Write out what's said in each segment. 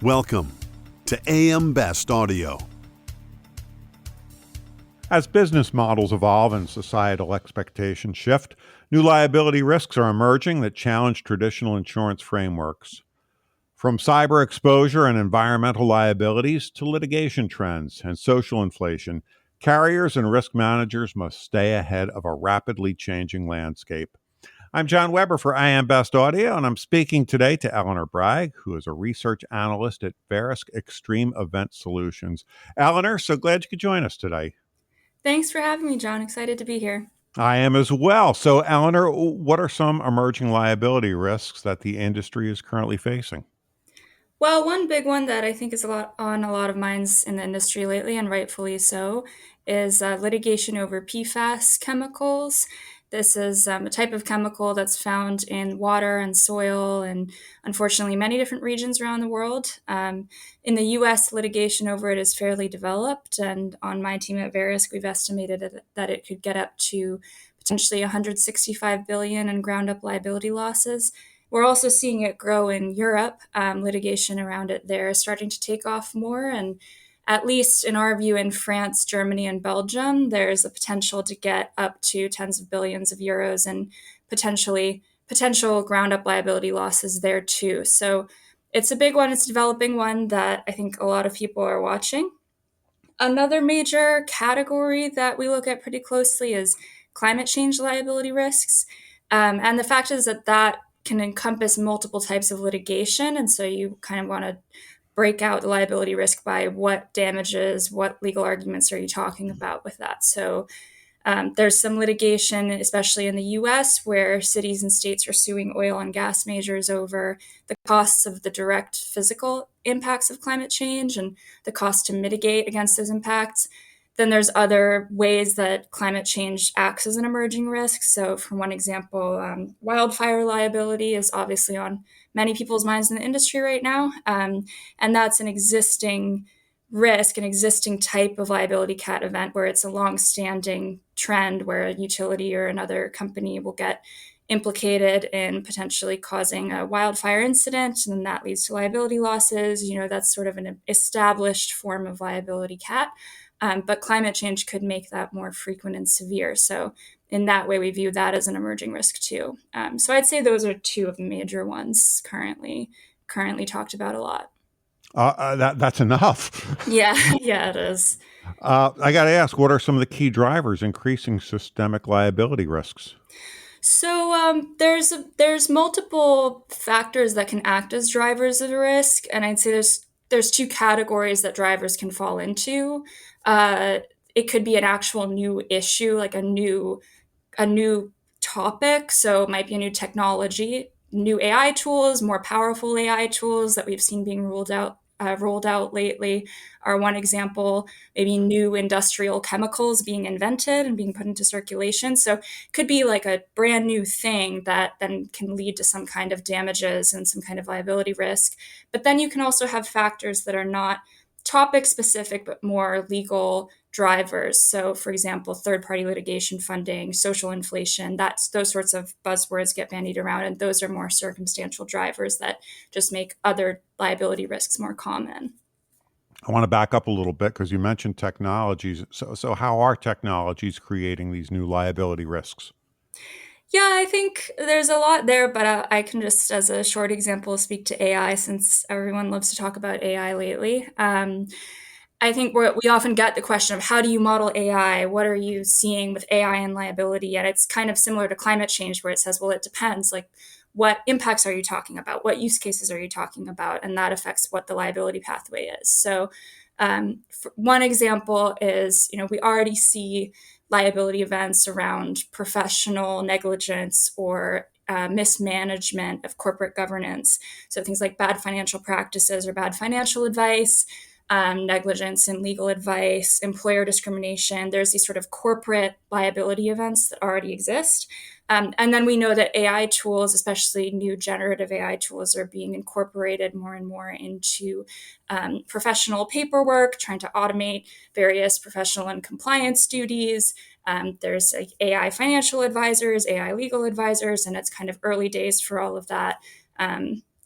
Welcome to AM Best Audio. As business models evolve and societal expectations shift, new liability risks are emerging that challenge traditional insurance frameworks. From cyber exposure and environmental liabilities to litigation trends and social inflation, carriers and risk managers must stay ahead of a rapidly changing landscape. I'm John Weber for AM Best Audio, and I'm speaking today to Eleanor Bragg, who is a research analyst at Verisk Extreme Event Solutions. Eleanor, so glad you could join us today. Thanks for having me, John. Excited to be here. I am as well. So, Eleanor, what are some emerging liability risks that the industry is currently facing? Well, one big one that I think is on a lot of minds in the industry lately, and rightfully so, is litigation over PFAS chemicals. This is a type of chemical that's found in water and soil, and unfortunately, many different regions around the world. In the US, litigation over it is fairly developed, and on my team at Verisk, we've estimated that it could get up to potentially 165 billion in ground up liability losses. We're also seeing it grow in Europe. Litigation around it there is starting to take off more. And at least in our view, in France, Germany, and Belgium, there's a potential to get up to tens of billions of euros and potential ground up liability losses there too. So it's a big one. It's a developing one that I think a lot of people are watching. Another major category that we look at pretty closely is climate change liability risks. And the fact is that can encompass multiple types of litigation. And so you kind of want to break out the liability risk by what damages, what legal arguments are you talking about with that. So there's some litigation, especially in the US, where cities and states are suing oil and gas majors over the costs of the direct physical impacts of climate change and the cost to mitigate against those impacts. Then there's other ways that climate change acts as an emerging risk. So, for one example, wildfire liability is obviously on many people's minds in the industry right now. And that's an existing risk, an existing type of liability cat event where it's a long-standing trend where a utility or another company will get implicated in potentially causing a wildfire incident, and then that leads to liability losses. That's sort of an established form of liability cat. But climate change could make that more frequent and severe. So in that way, we view that as an emerging risk too. So I'd say those are two of the major ones currently talked about a lot. That's enough. Yeah, it is. I got to ask, what are some of the key drivers increasing systemic liability risks? So there's multiple factors that can act as drivers of a risk, and I'd say there's two categories that drivers can fall into. It could be an actual new issue, like a new topic. So it might be a new technology, new AI tools, more powerful AI tools that we've seen being rolled out lately are one example. Maybe new industrial chemicals being invented and being put into circulation. So it could be like a brand new thing that then can lead to some kind of damages and some kind of liability risk. But then you can also have factors that are not topic specific, but more legal drivers. So, for example, third-party litigation funding, social inflation, those sorts of buzzwords get bandied around, and those are more circumstantial drivers that just make other liability risks more common. I want to back up a little bit because you mentioned technologies. So how are technologies creating these new liability risks? Yeah, I think there's a lot there, but I can just, as a short example, speak to AI since everyone loves to talk about AI lately. I think we often get the question of how do you model AI? What are you seeing with AI and liability? And it's kind of similar to climate change where it says, well, it depends. Like, what impacts are you talking about? What use cases are you talking about? And that affects what the liability pathway is. So one example is, we already see liability events around professional negligence or mismanagement of corporate governance. So things like bad financial practices or bad financial advice, negligence in legal advice, employer discrimination. There's these sort of corporate liability events that already exist. And then we know that AI tools, especially new generative AI tools, are being incorporated more and more into professional paperwork, trying to automate various professional and compliance duties. There's like AI financial advisors, AI legal advisors, and it's kind of early days for all of that.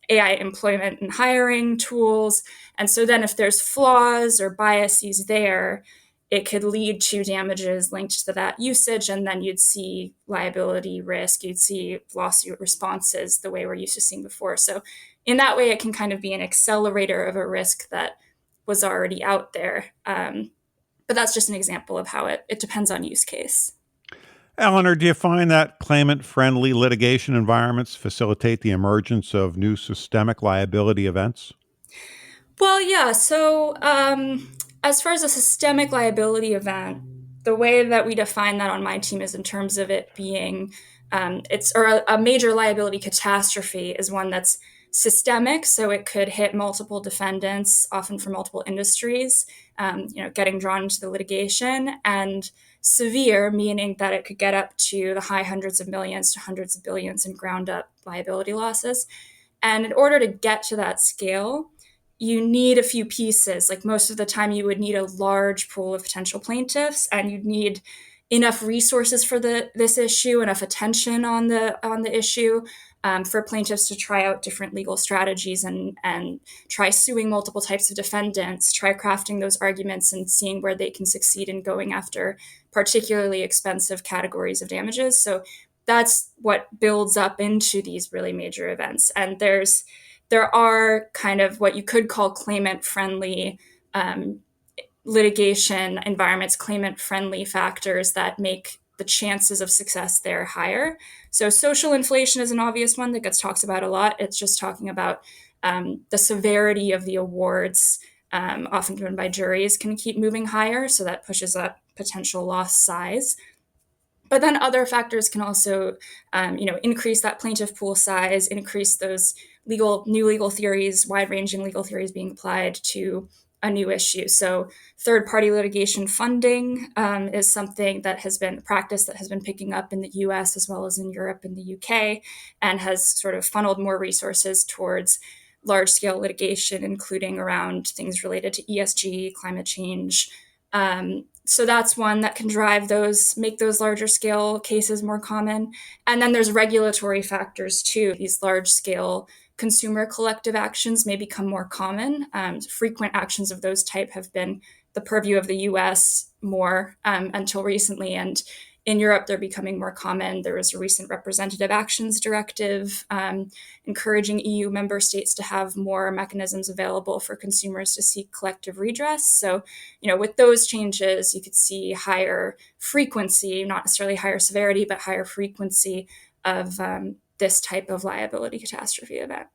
AI employment and hiring tools. And so then if there's flaws or biases there, it could lead to damages linked to that usage. And then you'd see liability risk, you'd see lawsuit responses the way we're used to seeing before. So in that way, it can kind of be an accelerator of a risk that was already out there. But that's just an example of how it depends on use case. Eleanor, do you find that claimant-friendly litigation environments facilitate the emergence of new systemic liability events? Well, yeah. So, as far as a systemic liability event, the way that we define that on my team is in terms of it being a major liability catastrophe is one that's systemic, so it could hit multiple defendants, often from multiple industries, getting drawn into the litigation, and severe, meaning that it could get up to the high hundreds of millions to hundreds of billions in ground up liability losses. And in order to get to that scale, you need a few pieces. Like most of the time, you would need a large pool of potential plaintiffs, and you'd need enough resources for this issue, enough attention on the issue, for plaintiffs to try out different legal strategies and try suing multiple types of defendants, try crafting those arguments and seeing where they can succeed in going after particularly expensive categories of damages. So that's what builds up into these really major events. And there are kind of what you could call claimant-friendly litigation environments, claimant-friendly factors that make the chances of success there higher. So social inflation is an obvious one that gets talked about a lot. It's just talking about the severity of the awards, often driven by juries, can keep moving higher. So that pushes up potential loss size. But then other factors can also, increase that plaintiff pool size, increase those new legal theories, wide-ranging legal theories being applied to a new issue. So third-party litigation funding is something that has been a practice that has been picking up in the US as well as in Europe and the UK, and has sort of funneled more resources towards large-scale litigation, including around things related to ESG, climate change. So that's one that can make those larger scale cases more common. And then there's regulatory factors too. These large scale consumer collective actions may become more common. Frequent actions of those type have been the purview of the US more until recently. And in Europe, they're becoming more common. There was a recent representative actions directive encouraging EU member states to have more mechanisms available for consumers to seek collective redress. So, with those changes, you could see higher frequency, not necessarily higher severity, but higher frequency of this type of liability catastrophe event.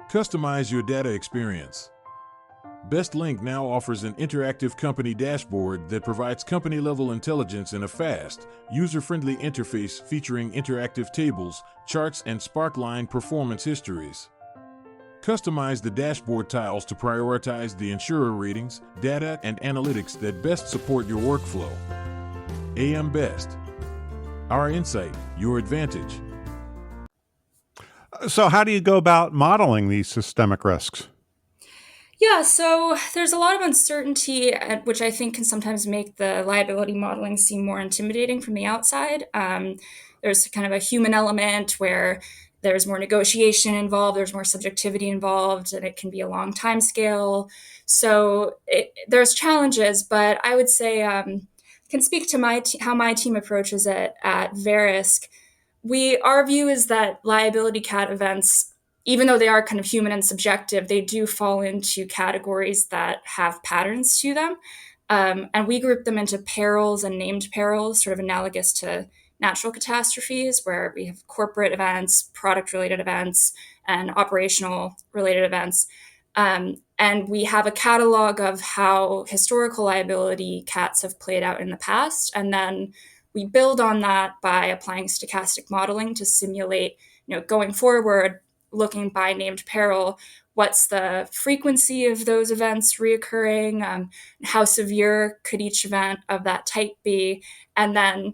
Customize your data experience. BestLink now offers an interactive company dashboard that provides company-level intelligence in a fast, user-friendly interface featuring interactive tables, charts, and Sparkline performance histories. Customize the dashboard tiles to prioritize the insurer ratings, data, and analytics that best support your workflow. AM Best. Our insight, your advantage. So, how do you go about modeling these systemic risks? Yeah, so there's a lot of uncertainty, which I think can sometimes make the liability modeling seem more intimidating from the outside. There's kind of a human element where there's more negotiation involved, there's more subjectivity involved, and it can be a long time scale. So there's challenges, but I would say can speak to how my team approaches it at Verisk. Our view is that liability cat events, even though they are kind of human and subjective, they do fall into categories that have patterns to them. And we group them into perils and named perils, sort of analogous to natural catastrophes, where we have corporate events, product-related events, and operational-related events. And we have a catalog of how historical liability cats have played out in the past. And then we build on that by applying stochastic modeling to simulate, going forward, looking by named peril, what's the frequency of those events reoccurring, how severe could each event of that type be, and then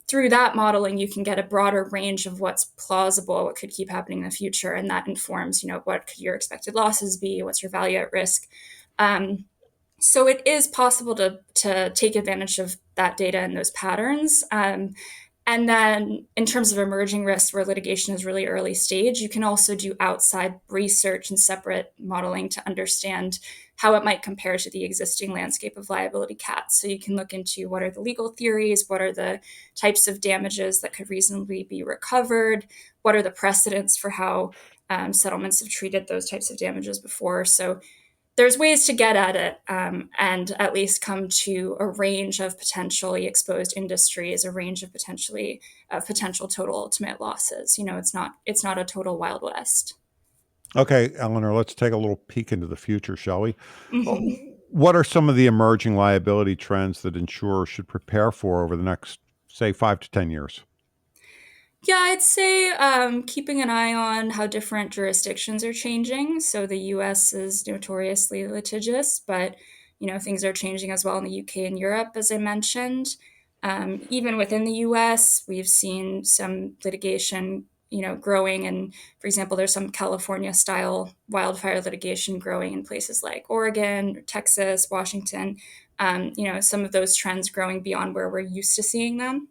through that modeling, you can get a broader range of what's plausible, what could keep happening in the future, and that informs, what could your expected losses be, what's your value at risk. So it is possible to take advantage of that data and those patterns. And then in terms of emerging risks where litigation is really early stage, you can also do outside research and separate modeling to understand how it might compare to the existing landscape of liability cats. So you can look into what are the legal theories, what are the types of damages that could reasonably be recovered, what are the precedents for how settlements have treated those types of damages before. So there's ways to get at it and at least come to a range of potentially exposed industries, a range of potential total ultimate losses. It's not a total Wild West. Okay, Eleanor, let's take a little peek into the future, shall we? Mm-hmm. What are some of the emerging liability trends that insurers should prepare for over the next, say, 5 to 10 years? Yeah, I'd say keeping an eye on how different jurisdictions are changing. So the US is notoriously litigious, but things are changing as well in the UK and Europe, as I mentioned. Even within the US, we've seen some litigation, growing. And for example, there's some California-style wildfire litigation growing in places like Oregon, Texas, Washington. Some of those trends growing beyond where we're used to seeing them.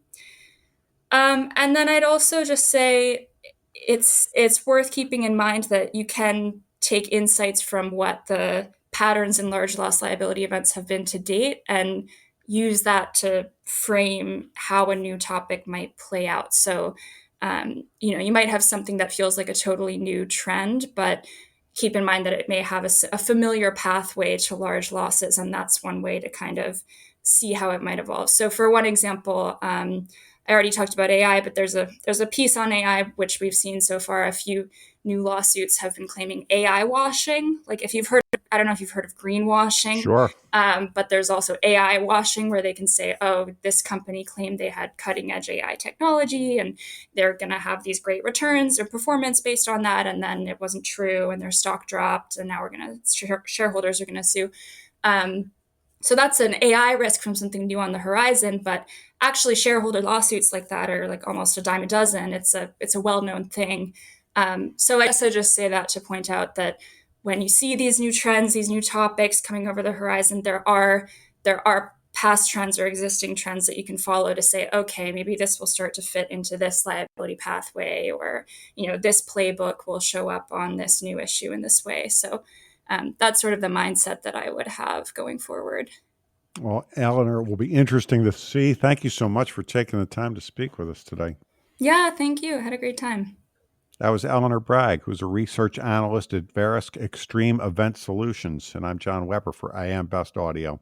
And then I'd also just say it's worth keeping in mind that you can take insights from what the patterns in large loss liability events have been to date and use that to frame how a new topic might play out. So, you might have something that feels like a totally new trend, but keep in mind that it may have a familiar pathway to large losses, and that's one way to kind of see how it might evolve. So, for one example, I already talked about AI, but there's a piece on AI which we've seen so far. A few new lawsuits have been claiming AI washing. Like I don't know if you've heard of greenwashing. Sure. But there's also AI washing where they can say, oh, this company claimed they had cutting edge AI technology and they're going to have these great returns or performance based on that. And then it wasn't true and their stock dropped. And now shareholders are going to sue. So that's an AI risk from something new on the horizon, but actually shareholder lawsuits like that are like almost a dime a dozen. It's a well-known thing. So I guess I just say that to point out that when you see these new trends, these new topics coming over the horizon, there are past trends or existing trends that you can follow to say, okay, maybe this will start to fit into this liability pathway, or this playbook will show up on this new issue in this way. So that's sort of the mindset that I would have going forward. Well, Eleanor, it will be interesting to see. Thank you so much for taking the time to speak with us today. Yeah, thank you. I had a great time. That was Eleanor Bragg, who's a research analyst at Verisk Extreme Event Solutions. And I'm John Weber for AM Best Audio.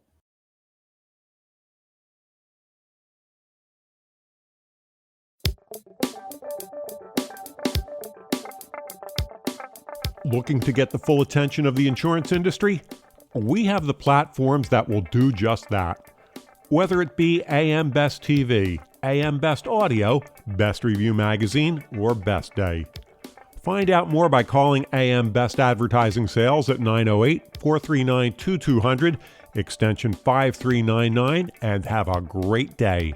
Looking to get the full attention of the insurance industry? We have the platforms that will do just that. Whether it be AM Best TV, AM Best Audio, Best Review Magazine, or Best Day. Find out more by calling AM Best Advertising Sales at 908-439-2200, extension 5399, and have a great day.